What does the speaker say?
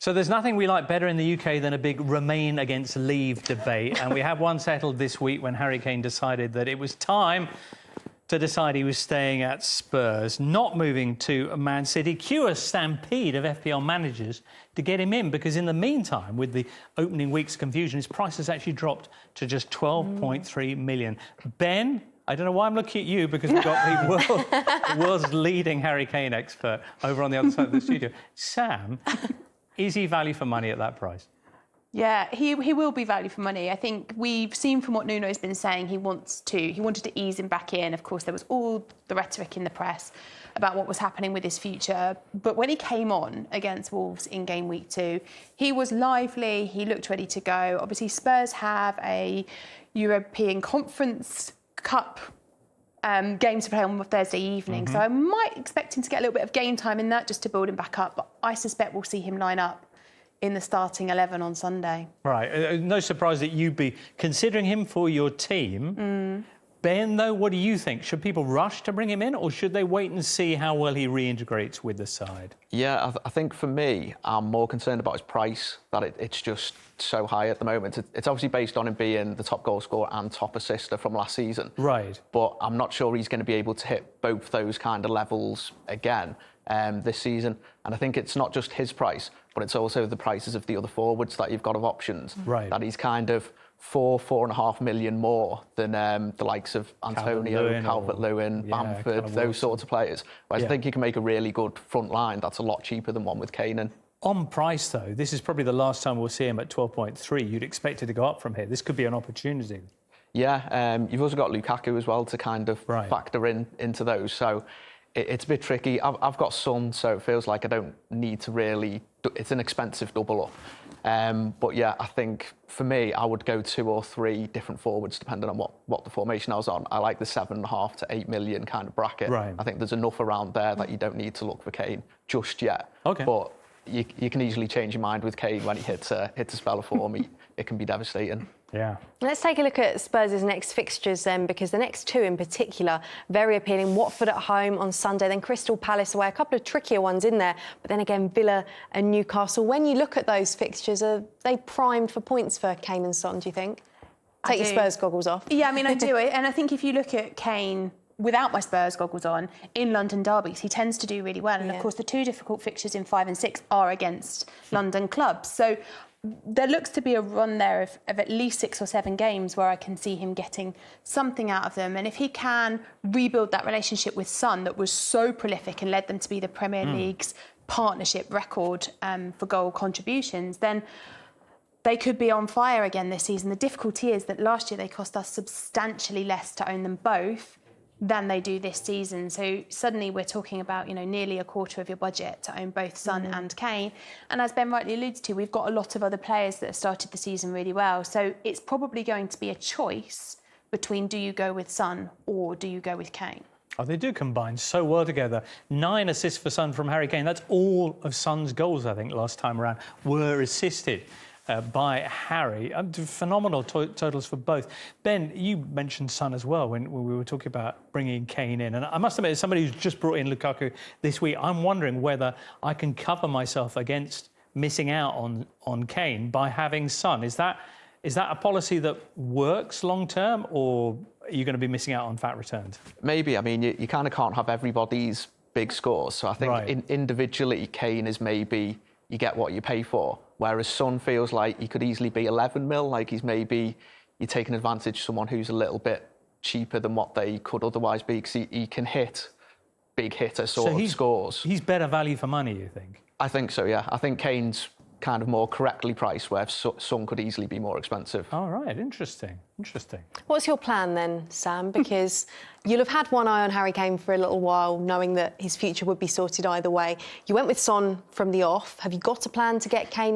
So there's nothing we like better in the UK than a big Remain against Leave debate. And we had one settled this week when Harry Kane decided that it was time to decide he was staying at Spurs, not moving to Man City. Cue a stampede of FPL managers to get him in, because in the meantime, with the opening week's confusion, his price has actually dropped to just 12.3 million. Ben, I don't know why I'm looking at you, because we've got the world's leading Harry Kane expert over on the other side of the studio. Sam, is he value for money at that price? Yeah, he will be value for money. I think we've seen from what Nuno's been saying, he wanted to ease him back in. Of course, there was all the rhetoric in the press about what was happening with his future. But when he came on against Wolves in game week 2, he was lively, he looked ready to go. Obviously, Spurs have a European Conference Cup game to play on Thursday evening. So I might expect him to get a little bit of game time in that just to build him back up. But I suspect we'll see him line up in the starting 11 on Sunday. Right. No surprise that you'd be considering him for your team. Ben, though, what do you think? Should people rush to bring him in, or should they wait and see how well he reintegrates with the side? Yeah, I think for me, I'm more concerned about his price, that it's just so high at the moment. It's obviously based on him being the top goal scorer and top assister from last season. Right. But I'm not sure he's going to be able to hit both those kind of levels again this season. And I think it's not just his price, but it's also the prices of the other forwards that you've got of options. Right. That he's kind of 4.5 million more than the likes of Antonio, Calvert-Lewin, Bamford, those sorts of players. Whereas I think he can make a really good front line that's a lot cheaper than one with Kane in. On price, though, this is probably the last time we'll see him at 12.3. You'd expect it to go up from here. This could be an opportunity. Yeah, you've also got Lukaku as well to kind of factor into those. So it's a bit tricky. I've got Son, so it feels like I don't need to really... It's an expensive double up. But yeah, I think for me, I would go 2 or 3 different forwards depending on what the formation I was on. I like the 7.5 to 8 million kind of bracket. Right. I think there's enough around there that you don't need to look for Kane just yet. Okay. But you can easily change your mind with Kane when he hits a spell of form. It can be devastating. Yeah. Let's take a look at Spurs' next fixtures then, because the next 2 in particular, very appealing. Watford at home on Sunday, then Crystal Palace away. A couple of trickier ones in there, but then again, Villa and Newcastle. When you look at those fixtures, are they primed for points for Kane and Son, do you think? Take your Spurs goggles off. Yeah, I mean, I do. And I think if you look at Kane without my Spurs goggles on, in London derbies, he tends to do really well. And of course, the 2 difficult fixtures in 5 and 6 are against London clubs. So there looks to be a run there of at least 6 or 7 games where I can see him getting something out of them. And if he can rebuild that relationship with Son that was so prolific and led them to be the Premier League's partnership record for goal contributions, then they could be on fire again this season. The difficulty is that last year they cost us substantially less to own them both than they do this season. So suddenly we're talking about, nearly a quarter of your budget to own both Son and Kane. And as Ben rightly alludes to, we've got a lot of other players that have started the season really well. So it's probably going to be a choice between do you go with Son or do you go with Kane? Oh, they do combine so well together. 9 assists for Son from Harry Kane. That's all of Son's goals, I think, last time around, were assisted by Harry. Phenomenal totals for both. Ben, you mentioned Son as well when we were talking about bringing Kane in. And I must admit, as somebody who's just brought in Lukaku this week, I'm wondering whether I can cover myself against missing out on Kane by having Son. Is that a policy that works long-term, or are you going to be missing out on fat returns? Maybe. I mean, you kind of can't have everybody's big scores. So I think individually, Kane is maybe you get what you pay for. Whereas Son feels like he could easily be 11 mil, like you're taking advantage of someone who's a little bit cheaper than what they could otherwise be, because he can hit big hitter sort of scores. He's better value for money, you think? I think so, yeah. I think Kane's kind of more correctly priced, where Son could easily be more expensive. All right, interesting. What's your plan then, Sam? Because you'll have had one eye on Harry Kane for a little while, knowing that his future would be sorted either way. You went with Son from the off. Have you got a plan to get Kane